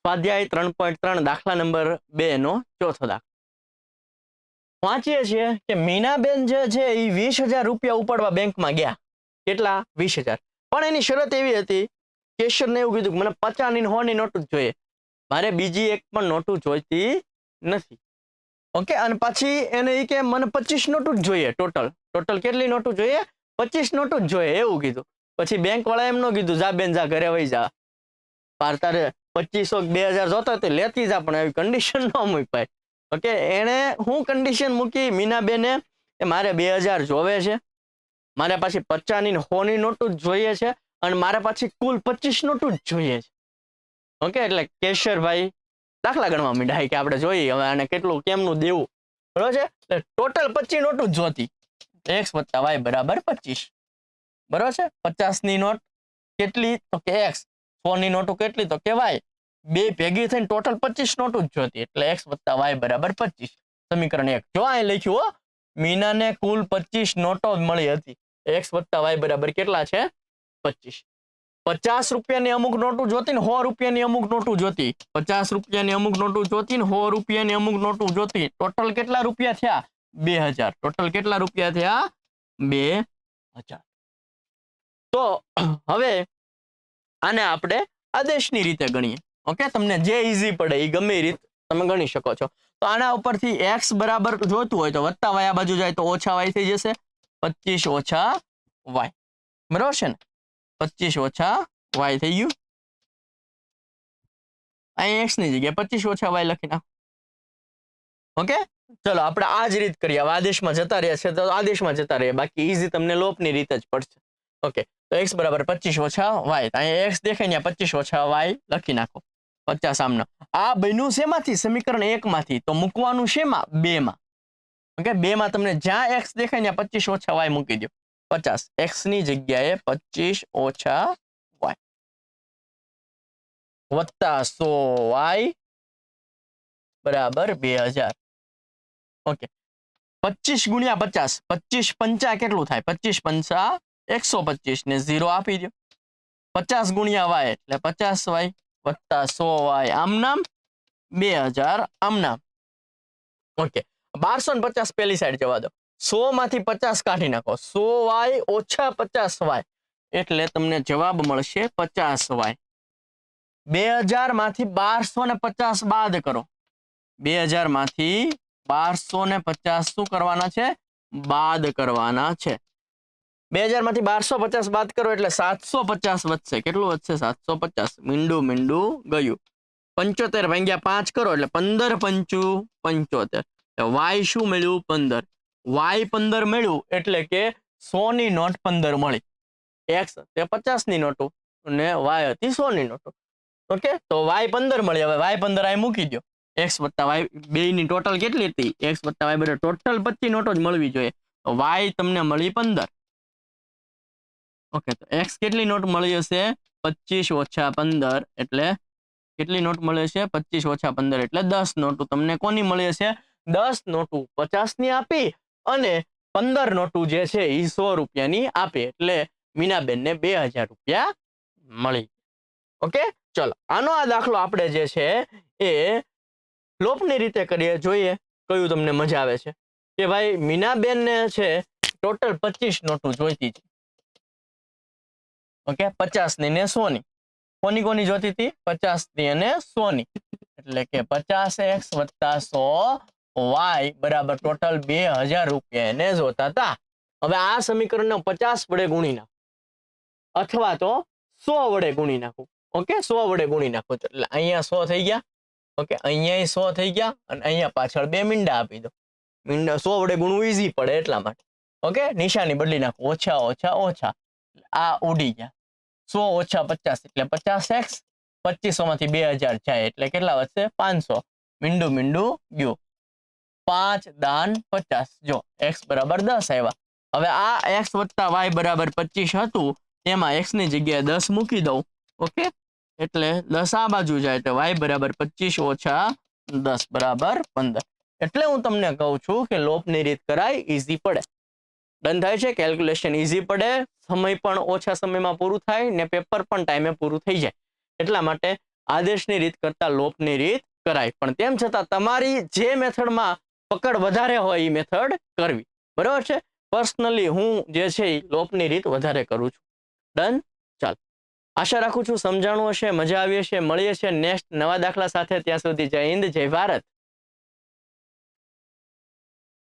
સ્વાધ્યાય 3.3 દાખલા નંબર 2 નો ચોથો દાખલો વાંચીએ છીએ કે મીનાબેન જે છે એ 20,000 રૂપિયા ઉપાડવા બેંકમાં ગયા. કેટલા? 20,000. પણ એની શરત એવી હતી, કેશિયરને એવું કીધું કે મને 50 ની 100 ની નોટ જ જોઈએ, મારે બીજી એક પણ નોટો જોઈતી નથી. ઓકે, અને પછી એને એ કે મને 25 નોટો જ જોઈએ. ટોટલ કેટલી નોટો જોઈએ? 25 નોટો જ જોઈએ એવું કીધું. પછી બેંક વાળા એમ ન કીધું જા બેન જા ઘરે વહી જા, તારે 2500 2000 જોતા તો લેતી જા, પણ એવી કન્ડિશન ન મૂકાય. ઓકે, એને હું કન્ડિશન મૂકી મીનાબેને કે મારે 2000 જોવે છે, મારે પાછી 50 ની 100 ની નોટો જ જોઈએ છે, અને મારે પાછી કુલ 25 નોટો જ જોઈએ છે. ઓકે, એટલે કેશિયર ભાઈ દાખલા ગણવા માંડ્યા કે આપણે જોઈએ હવે આને કેટલું કેમનું દેવું. બરોબર છે? એટલે ટોટલ 25 નોટો જ જોતી. x + y = 25. બરોબર છે? 50 ની નોટ કેટલી? તો કે x. 100 ની નોટો કેટલી? તો કે y. બે ભેગી થઈને ટોટલ 25 નોટો જ જોતી, એટલે x + y = 25. સમીકરણ 1. જો અહીં લખ્યું હો, મીનાને કુલ 25 નોટો મળી હતી. x + y બરાબર કેટલા છે? 25. 50 રૂપિયાની અમુક નોટો જોતી ને 100 રૂપિયાની અમુક નોટો જોતી. 50 રૂપિયાની અમુક નોટો જોતી ને 100 રૂપિયાની અમુક નોટો જોતી. ટોટલ કેટલા રૂપિયા થયા? 2000. ટોટલ કેટલા રૂપિયા થયા? 2000. તો હવે આને આપણે આદેશની રીતે ગણીએ. ઓકે, તમને જે ઈઝી પડે એ ગમે એ રીતે તમે ગણી શકો છો. તો આના ઉપરથી x બરાબર જોતું હોય તો વત્તા y આ બાજુ જાય તો ઓછા y થઈ જશે. 25 ઓછા y. બરાબર છે ને? 25 ઓછા y થઈ ગયું. અહીં x ની જગ્યાએ 25 ઓછા y લખી નાખો. ઓકે, ચલો આપણે આ જ રીત કરીએ. હવે આદેશમાં જતા રહ્યા છે તો આદેશમાં જતા રહીએ, બાકી ઈઝી તમને લોપની રીત જ પડશે. ઓકે, તો x બરાબર 25 ઓછા y. અહીંયા x દેખાય ને 25 ઓછા y લખી નાખો. 50 આમનો. આ બન્યું શેમાંથી? સમીકરણ 1 માંથી. તો મૂકવાનું શેમાં? 2 માં. ઓકે, 2 માં તમને જ્યાં x દેખાય ને 25 ઓછા y મૂકી દો. 50 x ની જગ્યાએ 25 ઓછા y વત્તા 100y બરાબર 2000. ઓકે, 25 ગુણ્યા 50. 25 પંચા કેટલું થાય? 25 પંચા 125 ને 0 આપી દો. 50 ગુણ્યા y એટલે 50y વત્તા 100y આમ નામ 2000 આમ નામ. ઓકે, 1250 પેલી સાઈડ જવા દો. 100 માંથી 50 કાઢી નાખો. 100y ઓછા 50y એટલે તમને જવાબ મળશે 50y. 2000 માંથી 1250 બાદ કરો. 2000 માંથી 1250 શું કરવાના છે? બાદ કરવાના છે. 2000 માંથી 1250 બાદ કરો એટલે 750 વધશે. કેટલું વધશે? 750. મીંડું મીંડું ગયું. 75 ભાગ્યા 5 કરો એટલે 15 પંચું 75. y શું મળ્યું? 15. y 15 મળ્યું એટલે કે 100 ની નોટ 15 મળી. x તે 50 ની નોટો અને y હતી 100 ની નોટો. ઓકે, તો y 15 મળી. હવે y 15 અહીં મૂકી દો. x + y બેયની ટોટલ કેટલી હતી? x + y બરાબર ટોટલ 25 નોટો જ મળવી જોઈએ. તો y તમને મળી 15. ઓકે, તો x કેટલી નોટ મળી હશે? 25 ઓછા 15 એટલે કેટલી નોટ મળે છે? 25 ઓછા 15 એટલે 10 નોટો તમને કોની મળી હશે? 10 નોટો 50 ની આપી અને 15 નોટો જે છે એ 100 રૂપિયાની આપી, એટલે મીનાબેનને 2000 રૂપિયા મળી. ઓકે, ચલો આનો આ દાખલો આપણે જે છે એ લોપની રીતે કરીએ, જોઈએ કયું તમને મજા આવે છે. કે ભાઈ મીનાબેનને છે ટોટલ 25 નોટો જોઈતી છે. ઓકે, 50 ની ને 100 ની. કોની જોતી હતી? 50 ની અને 100 ની. એટલે કે 50x વત્તા 100y બરાબર ટોટલ 2000 રૂપિયા એને જોતા હતા. હવે આ સમીકરણને 50 વડે ગુણી નાખો અથવા તો 100 વડે ગુણી નાખો. ઓકે, 100 વડે ગુણી નાખો એટલે અહીંયા 100 થઈ ગયા. ઓકે, અહીંયા 100 થઈ ગયા અને અહીંયા પાછળ બે મીંડા આપી દો. મીંડા 100 વડે ગુણવું ઈઝી પડે એટલા માટે. ઓકે, નિશાની બદલી નાખો. ઓછા ઓછા ઓછા આ ઉડી ગયા. 100 ઓછા 50 એટલે 50x. 2500 માંથી 2000 જાય એટલે કેટલા વધશે? 500. મીંડું મીંડું ગયું. 5 દાન 50. જો x બરાબર 10 આવ્યા. હવે આ x વત્તા y બરાબર 25 હતું, તેમાં x ની જગ્યાએ 10 મૂકી દઉં. ઓકે, એટલે 10 આ બાજુ જાય એટલે y બરાબર 25 ઓછા 10 બરાબર 15. એટલે હું તમને કહું છું કે લોપની રીત કરાય, ઈઝી પડે. ડન થાય છે, કેલ્ક્યુલેશન ઈઝી પડે, સમય પણ ઓછા સમયમાં પૂરું થાય ને પેપર પણ ટાઈમે પૂરું થઈ જાય. એટલા માટે આદેશની રીત કરતા લોપની રીત કરાય. પણ તેમ છતાં તમારી જે મેથડમાં પકડ વધારે હોય એ મેથડ કરવી. બરાબર છે. પર્સનલી હું જે છે એ લોપની રીત વધારે કરું છું. ડન. ચાલ, આશા રાખું છું સમજાણું હશે, મજા આવી હશે. મળીએ છીએ નેક્સ્ટ નવા દાખલા સાથે. ત્યાં સુધી જય હિન્દ, જય ભારત.